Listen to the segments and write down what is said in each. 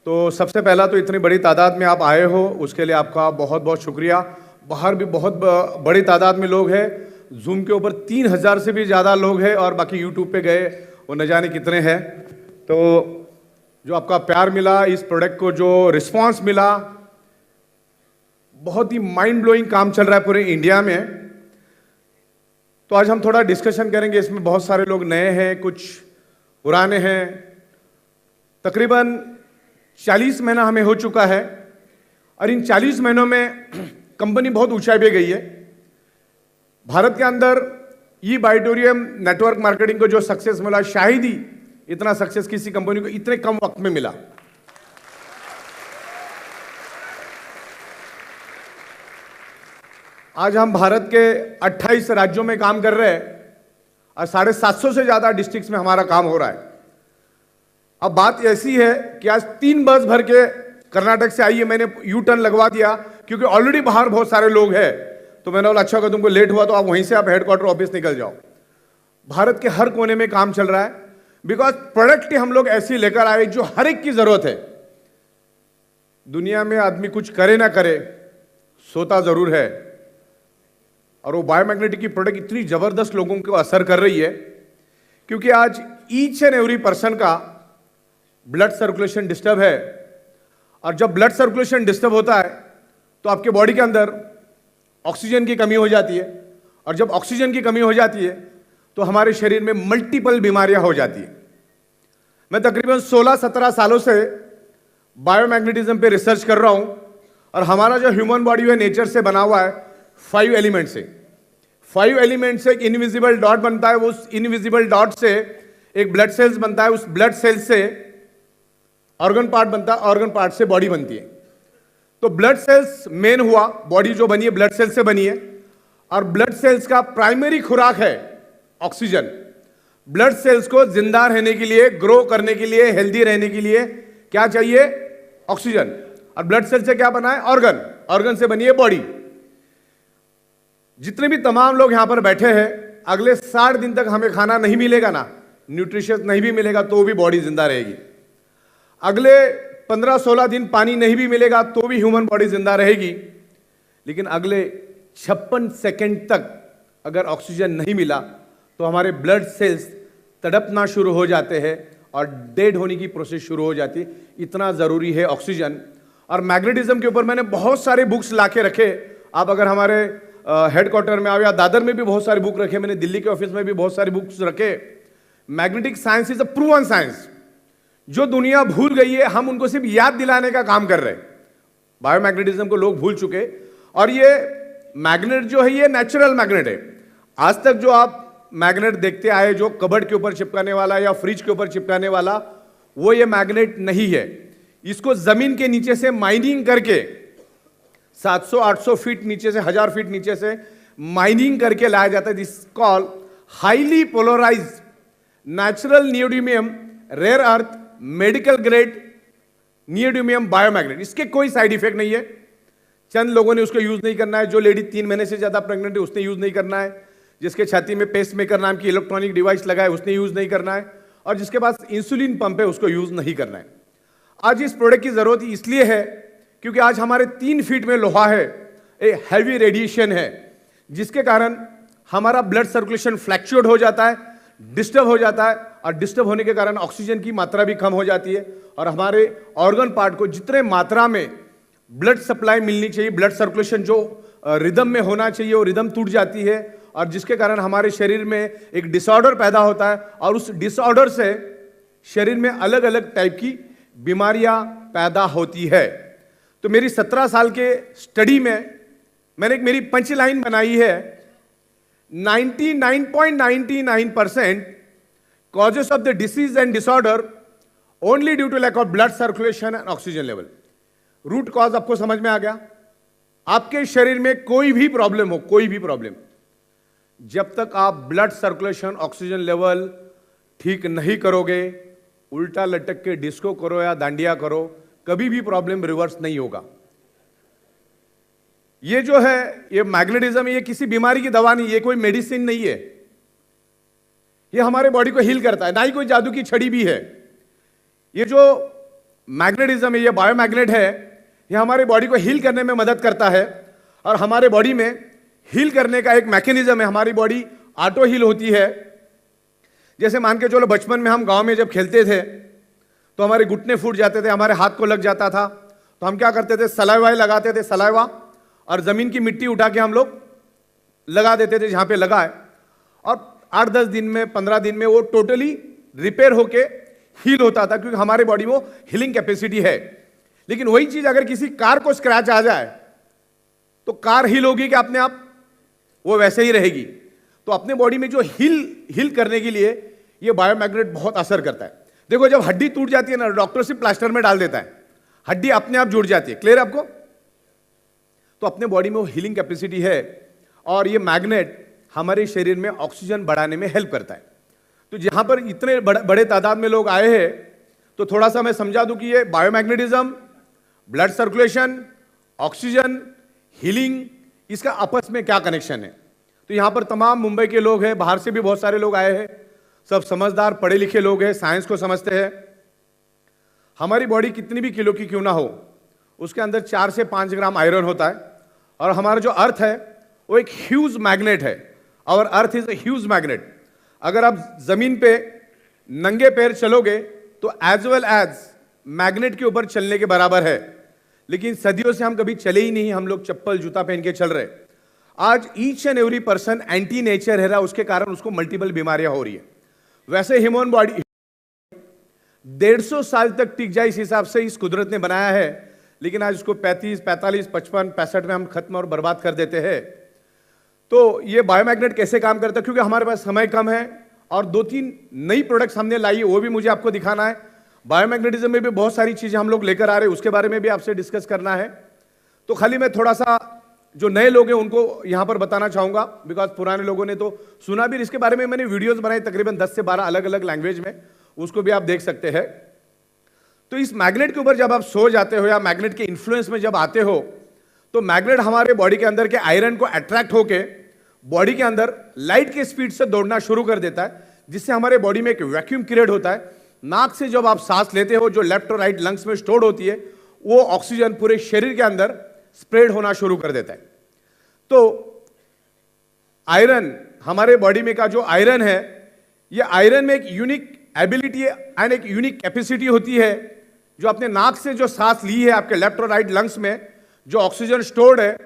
तो सबसे पहला तो इतनी बड़ी तादाद में आप आए हो उसके लिए आपका बहुत बहुत शुक्रिया। बाहर भी बहुत बड़ी तादाद में लोग हैं, जूम के ऊपर 3000 से भी ज़्यादा लोग हैं और बाकी यूट्यूब पे गए वो न जाने कितने हैं। तो जो आपका प्यार मिला, इस प्रोडक्ट को जो रिस्पांस मिला, बहुत ही माइंड ब्लोइंग काम चल रहा है पूरे इंडिया में। तो आज हम थोड़ा डिस्कशन करेंगे। इसमें बहुत सारे लोग नए हैं, कुछ पुराने हैं। तकरीबन 40 महीना हमें हो चुका है और इन 40 महीनों में कंपनी बहुत ऊंचाई पे गई है। भारत के अंदर ई बाइटोरियम नेटवर्क मार्केटिंग को जो सक्सेस मिला, शायद ही इतना सक्सेस किसी कंपनी को इतने कम वक्त में मिला। आज हम भारत के 28 राज्यों में काम कर रहे हैं और 750 से ज्यादा डिस्ट्रिक्ट्स में हमारा काम हो रहा है। अब बात ऐसी है कि आज 3 बस भर के कर्नाटक से आई है, मैंने यू टर्न लगवा दिया क्योंकि ऑलरेडी बाहर बहुत सारे लोग हैं। तो मैंने बोला अच्छा, अगर तुमको लेट हुआ तो आप वहीं से आप हेडक्वार्टर ऑफिस निकल जाओ। भारत के हर कोने में काम चल रहा है बिकॉज प्रोडक्ट ही हम लोग ऐसी लेकर आए जो हर एक की जरूरत है। दुनिया में आदमी कुछ करे ना करे, सोता जरूर है, और वो बायोमैग्नेटिक की प्रोडक्ट इतनी जबरदस्त लोगों को असर कर रही है क्योंकि आज ईच एंड एवरी पर्सन का ब्लड सर्कुलेशन डिस्टर्ब है। और जब ब्लड सर्कुलेशन डिस्टर्ब होता है तो आपके बॉडी के अंदर ऑक्सीजन की कमी हो जाती है, और जब ऑक्सीजन की कमी हो जाती है तो हमारे शरीर में मल्टीपल बीमारियां हो जाती है। मैं तकरीबन 16-17 सालों से बायोमैग्नेटिज्म पे रिसर्च कर रहा हूं और हमारा जो ह्यूमन बॉडी है नेचर से बना हुआ है 5 एलिमेंट से। 5 एलिमेंट से एक इनविजिबल डॉट बनता है, उस इनविजिबल डॉट से एक ब्लड सेल्स बनता है, उस ब्लड सेल से ऑर्गन पार्ट बनता है, ऑर्गन पार्ट से बॉडी बनती है। तो ब्लड सेल्स मेन हुआ, बॉडी जो बनी है ब्लड सेल से बनी है, और ब्लड सेल्स का प्राइमरी खुराक है ऑक्सीजन। ब्लड सेल्स को जिंदा रहने के लिए, ग्रो करने के लिए, हेल्दी रहने के लिए क्या चाहिए? ऑक्सीजन। और ब्लड सेल से क्या बना है? ऑर्गन। ऑर्गन से बनी है बॉडी। जितने भी तमाम लोग यहां पर बैठे हैं, अगले 60 दिन तक हमें खाना नहीं मिलेगा ना, न्यूट्रिशियस नहीं भी मिलेगा तो भी बॉडी जिंदा रहेगी। अगले 15-16 दिन पानी नहीं भी मिलेगा तो भी ह्यूमन बॉडी जिंदा रहेगी। लेकिन अगले 56 सेकंड तक अगर ऑक्सीजन नहीं मिला तो हमारे ब्लड सेल्स तड़पना शुरू हो जाते हैं और डेड होने की प्रोसेस शुरू हो जाती है। इतना जरूरी है ऑक्सीजन। और मैग्नेटिज्म के ऊपर मैंने बहुत सारे बुक्स लाके रखे। आप अगर हमारे हेडक्वार्टर में आओ या दादर में भी बहुत सारे बुक रखे, मैंने दिल्ली के ऑफिस में भी बहुत सारे बुक्स रखे। Magnetic science is a proven science. जो दुनिया भूल गई है हम उनको सिर्फ याद दिलाने का काम कर रहे हैं। बायोमैग्नेटिज्म को लोग भूल चुके, और ये मैग्नेट जो है ये नेचुरल मैग्नेट है। आज तक जो आप मैग्नेट देखते आए, जो कबर्ड के ऊपर चिपकाने वाला या फ्रिज के ऊपर चिपकाने वाला, वो ये मैग्नेट नहीं है। इसको जमीन के नीचे से माइनिंग करके 700-800 फीट नीचे से, 1000 फीट नीचे से माइनिंग करके लाया जाता है। This call highly polarized natural neodymium rare earth medical grade neodymium biomagnet. इसके कोई साइड इफेक्ट नहीं है। चंद लोगों ने उसको यूज नहीं करना है। जो लेडी 3 महीने से ज्यादा प्रेग्नेंट है उसने यूज नहीं करना है। जिसके छाती में पेसमेकर नाम की इलेक्ट्रॉनिक डिवाइस लगा है उसने यूज नहीं करना है, और जिसके पास इंसुलिन पंप है उसको यूज नहीं करना है। आज इस प्रोडक्ट की जरूरत इसलिए है क्योंकि आज हमारे 3 फीट में लोहा है, एक हैवी रेडिएशन है, जिसके कारण हमारा ब्लड सर्कुलेशन फ्लैक्चुएट हो जाता है, डिस्टर्ब हो जाता है, और डिस्टर्ब होने के कारण ऑक्सीजन की मात्रा भी कम हो जाती है, और हमारे ऑर्गन पार्ट को जितने मात्रा में ब्लड सप्लाई मिलनी चाहिए, ब्लड सर्कुलेशन जो रिदम में होना चाहिए, वो रिदम टूट जाती है, और जिसके कारण हमारे शरीर में एक डिसऑर्डर पैदा होता है, और उस डिसऑर्डर से शरीर में अलग अलग टाइप की बीमारियां पैदा होती है। तो मेरी 17 साल के स्टडी में मैंने एक मेरी पंच लाइन बनाई है, 99.99% causes of the disease and disorder only due to lack of blood circulation and oxygen level। Root cause आपको समझ में आ गया? आपके शरीर में कोई भी प्रॉब्लम हो, कोई भी प्रॉब्लम, जब तक आप ब्लड सर्कुलेशन ऑक्सीजन लेवल ठीक नहीं करोगे, उल्टा लटक के डिस्को करो या दांडिया करो, कभी भी प्रॉब्लम रिवर्स नहीं होगा। ये जो है ये मैग्नेटिज्म, ये किसी बीमारी की दवा नहीं, ये कोई मेडिसिन नहीं है। ये हमारे बॉडी को हील करता है, ना ही कोई जादू की छड़ी भी है। ये जो मैग्नेटिज्म, ये बायोमैग्नेट है, ये हमारे बॉडी को हील करने में मदद करता है। और हमारे बॉडी में हील करने का एक मैकेनिज्म है, हमारी बॉडी ऑटो हील होती है। जैसे मान के चलो, बचपन में हम गांव में जब खेलते थे तो हमारे घुटने फूट जाते थे, हमारे हाथ को लग जाता था, तो हम क्या करते थे, सलाइवा लगाते थे, सलाइवा, और जमीन की मिट्टी उठा के हम लोग लगा देते थे जहां पे लगा है, और 8-10 दिन में, 15 दिन में वो टोटली रिपेयर होके हील होता था, क्योंकि हमारे बॉडी में हीलिंग कैपेसिटी है। लेकिन वही चीज अगर किसी कार को स्क्रैच आ जाए तो कार हील होगी कि अपने आप? वो वैसे ही रहेगी। तो अपने बॉडी में जो हील करने के लिए ये बायोमैग्नेट बहुत असर करता है। देखो, जब हड्डी टूट जाती है ना, डॉक्टर सिर्फ प्लास्टर में डाल देता है, हड्डी अपने आप जुड़ जाती है। क्लियर आपको? तो अपने बॉडी में वो हीलिंग कैपेसिटी है, और ये मैग्नेट हमारे शरीर में ऑक्सीजन बढ़ाने में हेल्प करता है। तो जहां पर इतने बड़े तादाद में लोग आए हैं, तो थोड़ा सा मैं समझा दूं कि ये biomagnetism, blood circulation, oxygen, healing, इसका आपस में क्या कनेक्शन है। तो यहां पर तमाम मुंबई के लोग हैं, बाहर से भी बहुत सारे लोग आए हैं, सब समझदार पढ़े लिखे लोग हैं, साइंस को समझते हैं। हमारी बॉडी कितनी भी किलो की क्यों ना हो, उसके अंदर 4 से 5 ग्राम आयरन होता है। और हमारा जो अर्थ है वो एक ह्यूज मैग्नेट है। Our earth is a huge magnet. अगर आप जमीन पे नंगे पैर चलोगे तो एज वेल एज मैग्नेट के ऊपर चलने के बराबर है। लेकिन सदियों से हम कभी चले ही नहीं, हम लोग चप्पल जूता पहन के चल रहे। आज each and every person anti nature है रहा, उसके कारण उसको मल्टीपल बीमारियां हो रही है। वैसे ह्यूमन बॉडी 150 साल तक टिक जाए, इस हिसाब से इस कुदरत ने बनाया है। लेकिन आज उसको 35, 45, 55, 65 में हम खत्म और बर्बाद कर देते हैं। तो ये बायोमैग्नेट कैसे काम करता है, क्योंकि हमारे पास समय कम है और 2-3 नई प्रोडक्ट्स हमने लाई है, वो भी मुझे आपको दिखाना है। बायोमैग्नेटिज्म में भी बहुत सारी चीजें हम लोग लेकर आ रहे हैं, उसके बारे में भी आपसे डिस्कस करना है। तो खाली मैं थोड़ा सा जो नए लोग हैं उनको यहां पर बताना चाहूंगा, बिकॉज पुराने लोगों ने तो सुना भी। इसके बारे में मैंने वीडियोस बनाई तकरीबन 10 से 12 अलग अलग लैंग्वेज में, उसको भी आप देख सकते हैं। तो इस मैग्नेट के ऊपर जब आप सो जाते हो या मैग्नेट के इन्फ्लुएंस में जब आते हो, तो मैग्नेट हमारे बॉडी के अंदर के आयरन को अट्रैक्ट होके बॉडी के अंदर लाइट के स्पीड से दौड़ना शुरू कर देता है, जिससे हमारे बॉडी में एक वैक्यूम क्रिएट होता है। नाक से जब आप सांस लेते हो, जो लेफ्ट और राइट लंग्स में स्टोर्ड होती है, वो ऑक्सीजन पूरे शरीर के अंदर स्प्रेड होना शुरू कर देता है। तो आयरन, हमारे बॉडी में का जो आयरन है, ये आयरन में एक यूनिक एबिलिटी एंड एक यूनिक कैपेसिटी होती है, जो अपने नाक से जो सांस ली है आपके लेफ्ट और राइट लंग्स में, जो ऑक्सीजन स्टोर्ड है,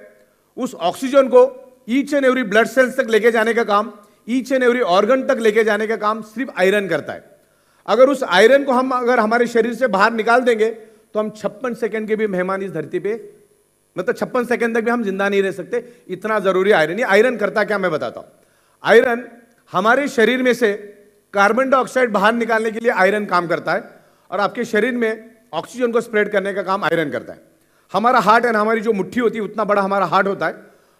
उस ऑक्सीजन को each and every blood cells तक लेके जाने का काम, ईच एंड एवरी ऑर्गन तक लेके जाने का काम सिर्फ आयरन करता है। अगर उस आयरन को हम अगर हमारे शरीर से बाहर निकाल देंगे तो हम 56 सेकंड के भी मेहमान इस धरती पे, मतलब 56 सेकंड तक भी हम जिंदा नहीं रह सकते, इतना जरूरी आयरन। ये आयरन करता क्या मैं बताता हूं। आयरन हमारे शरीर में से कार्बन डाइऑक्साइड बाहर निकालने के लिए आयरन काम करता है, और आपके शरीर में ऑक्सीजन को स्प्रेड करने का काम आयरन करता है। हमारा हार्ट है, हमारी जो मुट्ठी होती है उतना बड़ा हमारा हार्ट होता है,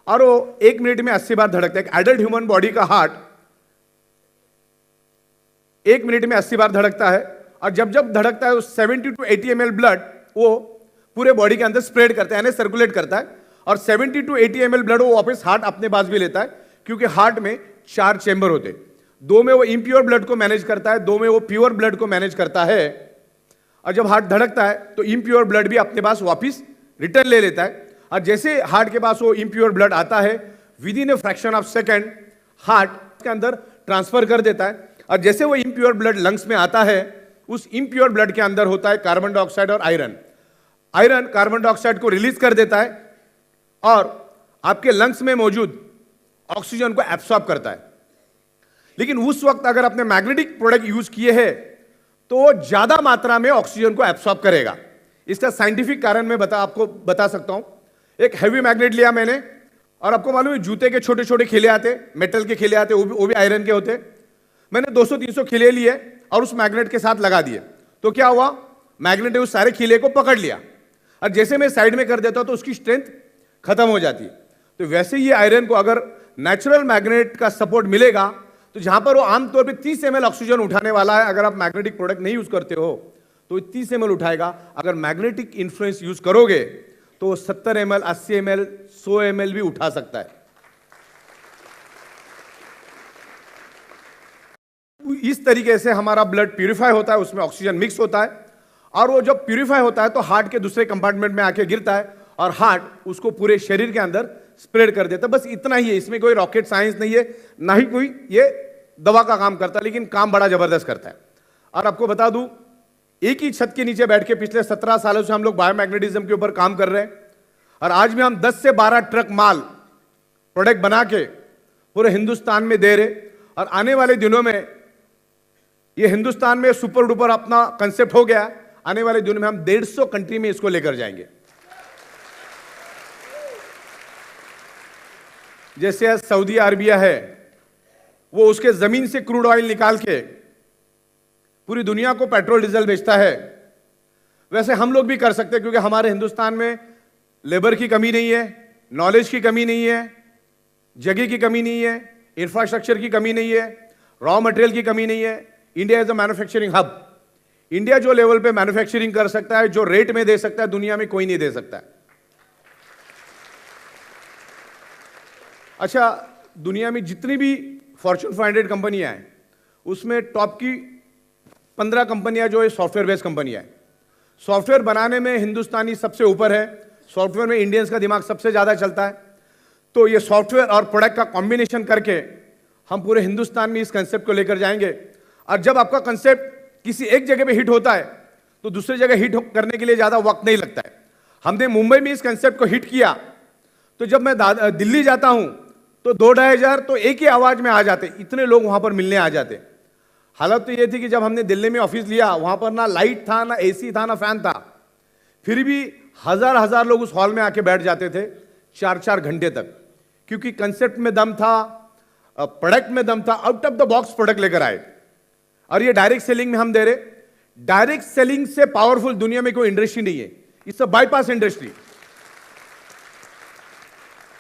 और वो 1 मिनट में 80 बार धड़कता है। एक एडल्ट ह्यूमन बॉडी का हार्ट 1 मिनट में 80 बार धड़कता है, और जब जब धड़कता है 70 to 80 ml ब्लड वो पूरे बॉडी के अंदर स्प्रेड करता है, यानी सर्कुलेट करता है। और 70 to 80 ml ब्लड वो वापस हार्ट अपने पास भी लेता है, क्योंकि हार्ट में 4 चेंबर होते हैं। 2 में वो इम्प्योर ब्लड को मैनेज करता है, 2 में वो प्योर ब्लड को मैनेज करता है। और जब हार्ट धड़कता है तो इम्प्योर ब्लड भी अपने पास वापस रिटर्न ले लेता है, और जैसे हार्ट के पास वो इम्प्योर ब्लड आता है, with in a fraction of second heart के अंदर ट्रांसफर कर देता है। और जैसे वो इम्प्योर ब्लड लंग्स में आता है, उस इम्प्योर ब्लड के अंदर होता है कार्बन डाइऑक्साइड और आयरन। आयरन कार्बन डाइऑक्साइड को रिलीज कर देता है और आपके लंग्स में मौजूद ऑक्सीजन को एब्सॉर्ब करता है। लेकिन उस वक्त अगर आपने मैग्नेटिक प्रोडक्ट यूज किए हैं तो वो ज्यादा मात्रा में ऑक्सीजन को एब्सॉर्ब करेगा। इसका साइंटिफिक कारण मैं आपको बता सकता हूं। एक हैवी मैग्नेट लिया मैंने, और आपको मालूम है जूते के छोटे छोटे खिले आते, मेटल के खिले आते, वो भी आयरन के होते। मैंने 200-300 खिले लिए और उस मैग्नेट के साथ लगा दिए, तो क्या हुआ, मैग्नेट ने उस सारे खिले को पकड़ लिया, और जैसे मैं साइड में कर देता हूं तो उसकी स्ट्रेंथ खत्म हो जाती है। तो वैसे ही आयरन को अगर नेचुरल मैग्नेट का सपोर्ट मिलेगा, तो जहां पर वो आमतौर पे 30 ml ऑक्सीजन उठाने वाला है, अगर आप मैग्नेटिक प्रोडक्ट नहीं यूज करते हो तो 30 ml उठाएगा। अगर मैग्नेटिक इन्फ्लुएंस यूज करोगे तो 70 ml, 80 ml, 100 ml भी उठा सकता है। इस तरीके से हमारा ब्लड प्यूरिफाई होता है, उसमें ऑक्सीजन मिक्स होता है, और वो जब प्यूरिफाई होता है तो हार्ट के दूसरे कंपार्टमेंट में आके गिरता है और हार्ट उसको पूरे शरीर के अंदर स्प्रेड कर देता है। बस इतना ही है, इसमें कोई रॉकेट साइंस नहीं है, ना ही कोई ये दवा का काम करता है, लेकिन काम बड़ा जबरदस्त करता है। और आपको बता दूं, एक ही छत के नीचे बैठ के पिछले 17 सालों से हम लोग बायोमैग्नेटिज्म के ऊपर काम कर रहे हैं और आज भी हम 10 से 12 ट्रक माल प्रोडक्ट बना के पूरे हिंदुस्तान में दे रहे। और आने वाले दिनों में ये हिंदुस्तान में सुपर डुपर अपना कंसेप्ट हो गया, आने वाले दिनों में हम 150 कंट्री में इसको लेकर जाएंगे। जैसे सऊदी अरबिया है, वो उसके जमीन से क्रूड ऑयल निकाल के पूरी दुनिया को पेट्रोल डीजल बेचता है, वैसे हम लोग भी कर सकते हैं, क्योंकि हमारे हिंदुस्तान में लेबर की कमी नहीं है, नॉलेज की कमी नहीं है, जगह की कमी नहीं है, इंफ्रास्ट्रक्चर की कमी नहीं है, रॉ मटेरियल की कमी नहीं है। India is a manufacturing hub. India जो लेवल पे मैन्युफैक्चरिंग कर सकता है, जो रेट में दे सकता है, दुनिया में कोई नहीं दे सकता है। अच्छा, दुनिया में जितनी भी फॉर्च्यून 500 कंपनियां हैं, उसमें टॉप की 15 कंपनियां जो है सॉफ्टवेयर बेस्ड कंपनियां हैं। सॉफ्टवेयर बनाने में हिंदुस्तानी सबसे ऊपर है, सॉफ्टवेयर में इंडियंस का दिमाग सबसे ज्यादा चलता है। तो ये सॉफ्टवेयर और प्रोडक्ट का कॉम्बिनेशन करके हम पूरे हिंदुस्तान में इस कंसेप्ट को लेकर जाएंगे। और जब आपका कंसेप्ट किसी एक जगह पे हिट होता है तो दूसरी जगह हिट करने के लिए ज्यादा वक्त नहीं लगता है। हमने मुंबई में इस कंसेप्ट को हिट किया, तो जब मैं दिल्ली जाता हूं तो 2-2.5 हजार तो एक ही आवाज में आ जाते, इतने लोग वहां पर मिलने आ जाते। हालत तो ये थी कि जब हमने दिल्ली में ऑफिस लिया, वहां पर ना लाइट था, ना एसी था, ना फैन था, फिर भी हजार लोग उस हॉल में आके बैठ जाते थे 4-4 घंटे तक, क्योंकि कंसेप्ट में दम था, प्रोडक्ट में दम था, out of the box product लेकर आए। और ये डायरेक्ट सेलिंग में हम दे रहे। डायरेक्ट सेलिंग से पावरफुल दुनिया में कोई इंडस्ट्री नहीं है, इट्स अ बाईपास इंडस्ट्री।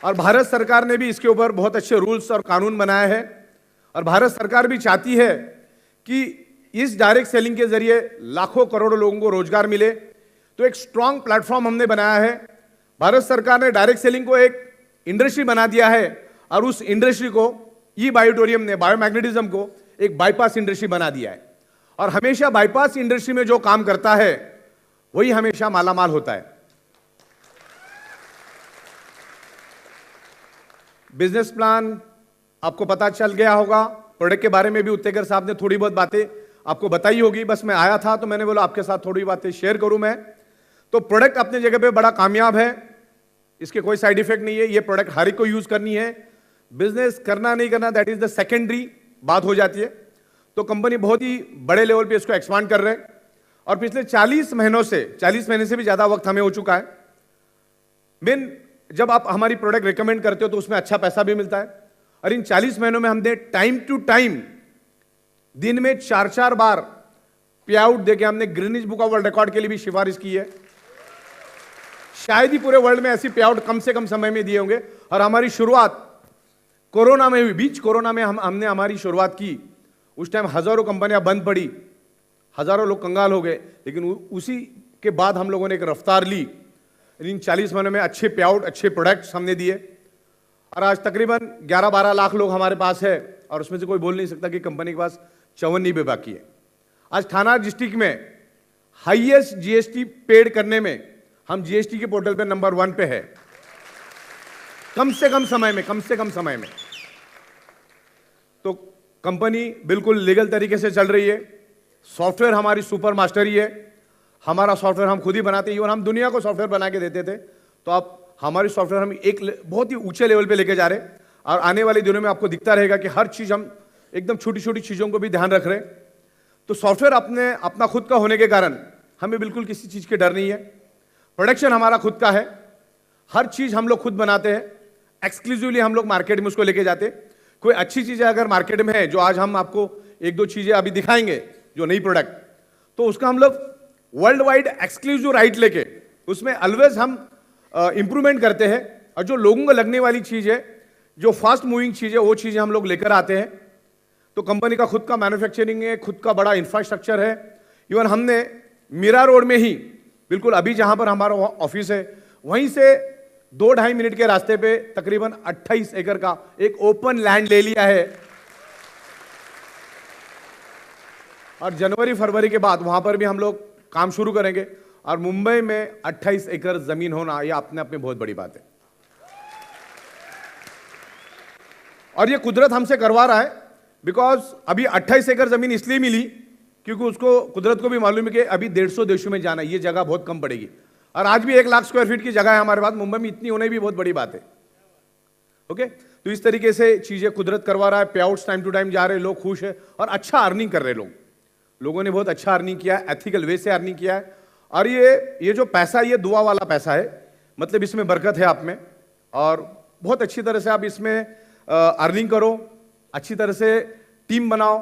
और भारत सरकार ने भी इसके ऊपर बहुत अच्छे रूल्स और कानून बनाए हैं, और भारत सरकार भी चाहती है कि इस डायरेक्ट सेलिंग के जरिए लाखों करोड़ों लोगों को रोजगार मिले। तो एक स्ट्रांग प्लेटफॉर्म हमने बनाया है। भारत सरकार ने डायरेक्ट सेलिंग को एक इंडस्ट्री बना दिया है, और उस इंडस्ट्री को ई बायोटोरियम ने, बायोमैग्नेटिज्म को एक बाईपास इंडस्ट्री बना दिया है। और हमेशा बाईपास इंडस्ट्री में जो काम करता है वही हमेशा मालामाल होता है। बिजनेस प्लान आपको पता चल गया होगा, प्रोडक्ट के बारे में भी उत्तेकर साहब ने थोड़ी बहुत बातें आपको बताई होगी। बस मैं आया था तो मैंने बोला आपके साथ थोड़ी बातें शेयर करूं मैं। तो प्रोडक्ट अपने जगह पे बड़ा कामयाब है, इसके कोई साइड इफेक्ट नहीं है। ये प्रोडक्ट हर एक को यूज करनी है, बिजनेस करना नहीं करना दैट इज द सेकेंडरी बात हो जाती है। तो कंपनी बहुत ही बड़े लेवल पे इसको एक्सपांड कर रहे हैं, और पिछले 40 महीनों से, 40 महीने से भी ज्यादा वक्त हमें हो चुका है। मेन जब आप हमारी प्रोडक्ट रिकमेंड करते हो तो उसमें अच्छा पैसा भी मिलता है। और इन 40 महीनों में हमने टाइम टू टाइम दिन में 4-4 बार पे आउट देके हमने Greenidge book of world record के लिए भी सिफारिश की है। शायद ही पूरे वर्ल्ड में ऐसी पे आउट कम से कम समय में दिए होंगे। और हमारी शुरुआत कोरोना में हुई, बीच कोरोना में हमने हमारी शुरुआत की। उस टाइम हजारों कंपनियां बंद पड़ी, हजारों लोग कंगाल हो गए, लेकिन उसी के बाद हम लोगों ने एक रफ्तार ली। इन 40 महीनों में अच्छे पे आउट, अच्छे प्रोडक्ट्स हमने दिए, और आज तकरीबन 11-12 लाख लोग हमारे पास है, और उसमें से कोई बोल नहीं सकता कि कंपनी के पास 54 भी बाकी है। आज थाना डिस्ट्रिक्ट में हाईएस्ट जीएसटी पेड करने में हम जीएसटी के पोर्टल पे नंबर 1 पे है, कम से कम समय में। तो कंपनी बिल्कुल लीगल तरीके से चल रही है। सॉफ्टवेयर हमारी सुपर मास्टरी है, हमारा सॉफ्टवेयर हम खुद ही बनाते हैं, और हम दुनिया को सॉफ्टवेयर बना के देते थे। तो आप हमारी सॉफ्टवेयर हम एक बहुत ही ऊंचे लेवल पे लेके जा रहे हैं, और आने वाले दिनों में आपको दिखता रहेगा कि हर चीज हम एकदम छोटी छोटी चीजों को भी ध्यान रख रहे हैं। तो सॉफ्टवेयर अपना खुद का होने के कारण हमें बिल्कुल किसी चीज के डर नहीं है। प्रोडक्शन हमारा खुद का है, हर चीज हम लोग खुद बनाते हैं, एक्सक्लूसिवली हम लोग मार्केट में उसको लेके जाते। कोई अच्छी चीजें अगर मार्केट में है, जो आज हम आपको 1-2 चीजें अभी दिखाएंगे जो नई प्रोडक्ट, तो उसका हम लोग वर्ल्ड वाइड एक्सक्लूसिव राइट लेके उसमें ऑलवेज हम इंप्रूवमेंट करते हैं। और जो लोगों को लगने वाली चीज है, जो फास्ट मूविंग चीज है, वो चीजें हम लोग लेकर आते हैं। तो कंपनी का खुद का मैन्युफैक्चरिंग है, खुद का बड़ा इंफ्रास्ट्रक्चर है। इवन हमने मीरा रोड में ही, बिल्कुल अभी जहां पर हमारा ऑफिस है, वहीं से 2-2.5 मिनट के रास्ते पे तकरीबन 28 एकड़ का एक ओपन लैंड ले लिया है। और जनवरी फरवरी के बाद वहां पर भी हम लोग काम शुरू करेंगे। और मुंबई में 28 एकड़ जमीन होना यह अपने आप में बहुत बड़ी बात है। और ये कुदरत हमसे करवा रहा है, बिकॉज अभी 28 एकड़ जमीन इसलिए मिली क्योंकि उसको, कुदरत को भी मालूम है कि अभी 150 देशों में जाना है, ये जगह बहुत कम पड़ेगी। और आज भी 1 लाख स्क्वायर फीट की जगह है हमारे पास, मुंबई में इतनी होने भी बहुत बड़ी बात है। ओके, तो इस तरीके से चीजें कुदरत करवा रहा है। पे आउट्स टाइम टू टाइम जा रहे हैं, लोग खुश है और अच्छा अर्निंग कर रहे हैं। लोगों ने बहुत अच्छा अर्निंग किया है, एथिकल वे से अर्निंग किया है। और ये जो पैसा, ये दुआ वाला पैसा है, मतलब इसमें बरकत है आप में, और बहुत अच्छी तरह से आप इसमें अर्निंग करो, अच्छी तरह से टीम बनाओ,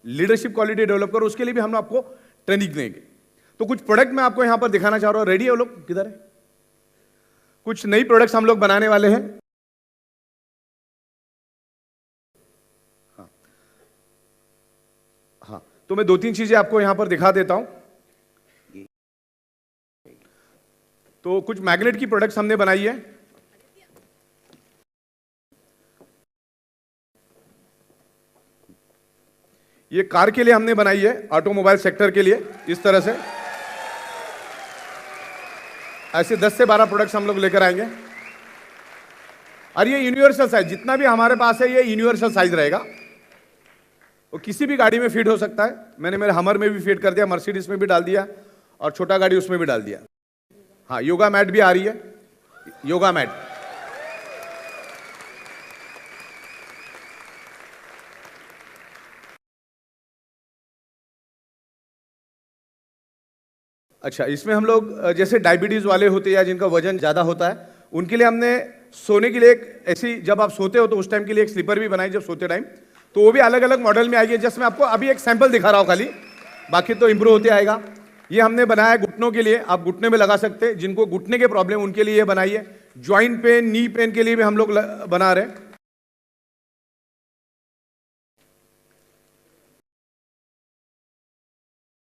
लीडरशिप क्वालिटी डेवलप करो। उसके लिए भी हम आपको ट्रेनिंग देंगे। तो कुछ प्रोडक्ट मैं आपको यहां पर दिखाना चाह रहा हूं। रेडी है वो लोग? किधर है? कुछ नई प्रोडक्ट्स हम लोग बनाने वाले हैं। हाँ, तो मैं 2-3 चीजें आपको यहां पर दिखा देता हूं। तो कुछ मैग्नेट की प्रोडक्ट्स हमने बनाई है। ये कार के लिए हमने बनाई है, ऑटोमोबाइल सेक्टर के लिए। इस तरह से ऐसे 10 से 12 प्रोडक्ट्स हम लोग लेकर आएंगे। और ये यूनिवर्सल साइज, जितना भी हमारे पास है ये यूनिवर्सल साइज रहेगा, वो किसी भी गाड़ी में फिट हो सकता है। मैंने मेरे हमर में भी फिट कर दिया, मर्सिडीज में भी डाल दिया, और छोटा गाड़ी उसमें भी डाल दिया। हाँ, योगा मैट भी आ रही है, योगा मैट। अच्छा, इसमें हम लोग जैसे डायबिटीज वाले होते हैं या जिनका वजन ज्यादा होता है, उनके लिए हमने सोने के लिए एक ऐसी, जब आप सोते हो तो उस टाइम के लिए एक स्लीपर भी बनाई, जब सोते टाइम। तो वो भी अलग अलग मॉडल में आएगी। जैसे मैं आपको अभी एक सैंपल दिखा रहा हूं खाली, बाकी तो इंप्रूव होते आएगा। ये हमने बनाया है घुटनों के लिए, आप घुटने में लगा सकते हैं। जिनको घुटने के प्रॉब्लम उनके लिए ये बनाई है। ज्वाइंट पेन, नी पेन के लिए भी हम लोग बना रहे हैं।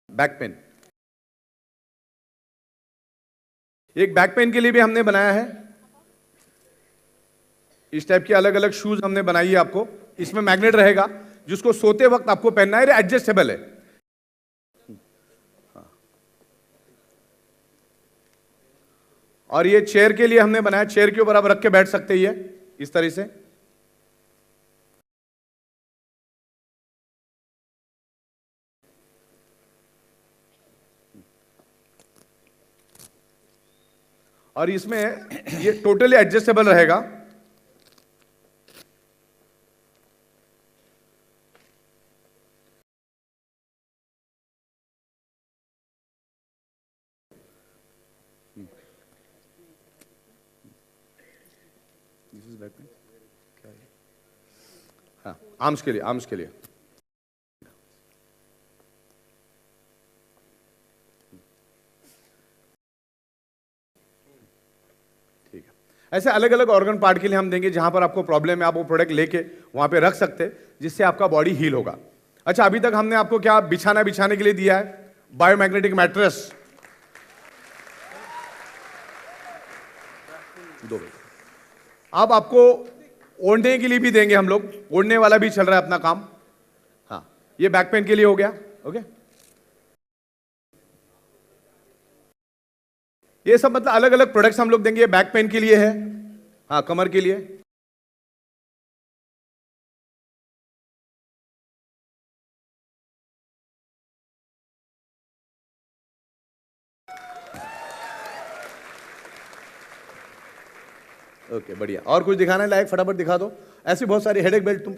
बैक पेन, एक बैक पेन के लिए भी हमने बनाया है। इस टाइप की अलग अलग शूज हमने बनाई है आपको। इसमें मैग्नेट रहेगा, जिसको सोते वक्त आपको पहनना है। एडजस्टेबल है। और ये चेयर के लिए हमने बनाया, चेयर के ऊपर आप रख के बैठ सकते हैं इस तरह से। और इसमें ये टोटली एडजस्टेबल रहेगा। हाँ, आर्म्स के लिए, आर्म्स के लिए। ठीक है, ऐसे अलग अलग ऑर्गन पार्ट के लिए हम देंगे। जहां पर आपको प्रॉब्लम है, आप वो प्रोडक्ट लेके वहां पे रख सकते हैं, जिससे आपका बॉडी हील होगा। अच्छा, अभी तक हमने आपको क्या बिछाने के लिए दिया है? बायोमैग्नेटिक मैट्रेस दो। अब आपको ओढ़ने के लिए भी देंगे हम लोग, ओढ़ने वाला भी चल रहा है अपना काम। हाँ, ये बैक पेन के लिए हो गया। ओके, ये सब मतलब अलग अलग प्रोडक्ट्स हम लोग देंगे। ये बैक पेन के लिए है, हाँ, कमर के लिए। ओके, बढ़िया। और कुछ दिखाने लायक फटाफट दिखा दो। ऐसी बहुत सारी हेडेक बेल्ट तुम।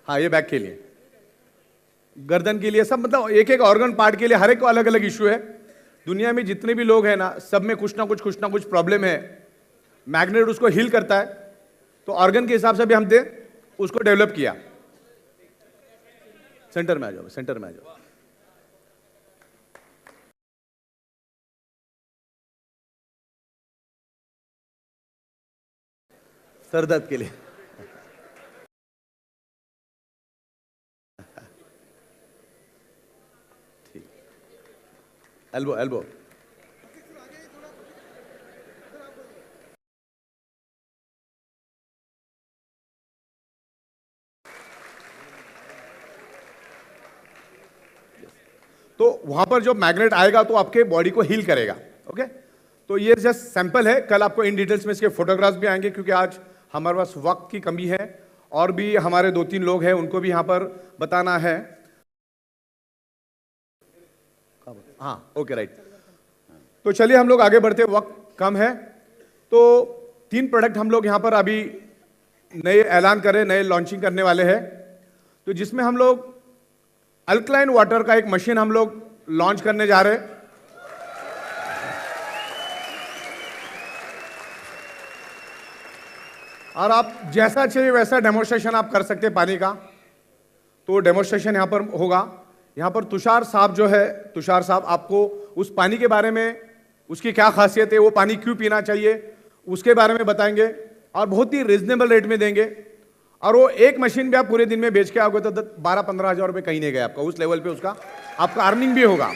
हाँ, ये बैक के लिए, गर्दन के लिए, सब मतलब एक एक ऑर्गन पार्ट के लिए हर एक को अलग अलग इश्यू है। दुनिया में जितने भी लोग हैं ना, सब में कुछ ना कुछ प्रॉब्लम है। मैग्नेट उसको हील करता है, तो ऑर्गन के हिसाब से भी हमने उसको डेवलप किया। सेंटर में आ जाओ, सेंटर में आ जाओ। सर दर्द के लिए, ठीक। एल्बो, एल्बो, तो वहां पर जो मैग्नेट आएगा तो आपके बॉडी को हील करेगा। ओके, तो ये जस्ट सैंपल है, कल आपको इन डिटेल्स में इसके फोटोग्राफ्स भी आएंगे, क्योंकि आज हमारे पास वक्त की कमी है और भी हमारे 2-3 लोग हैं, उनको भी यहां पर बताना है। हाँ, ओके, राइट। तो चलिए हम लोग आगे बढ़ते, वक्त कम है। तो 3 प्रोडक्ट हम लोग यहां पर अभी नए ऐलान करें, नए लॉन्चिंग करने वाले हैं। तो जिसमें हम लोग अल्कलाइन वाटर का एक मशीन हम लोग लॉन्च करने जा रहे हैं। और आप जैसा चाहिए वैसा डेमोन्स्ट्रेशन आप कर सकते हैं पानी का। तो डेमोन्स्ट्रेशन यहां पर होगा। यहां पर तुषार साहब जो है, तुषार साहब आपको उस पानी के बारे में, उसकी क्या खासियत है, वो पानी क्यों पीना चाहिए, उसके बारे में बताएंगे और बहुत ही रिजनेबल रेट में देंगे। और वो एक मशीन भी आप पूरे दिन में बेच के आओगे तो 12-15 हज़ार रुपये कहीं नहीं गए आपका, उस लेवल पे उसका आपका अर्निंग भी होगा।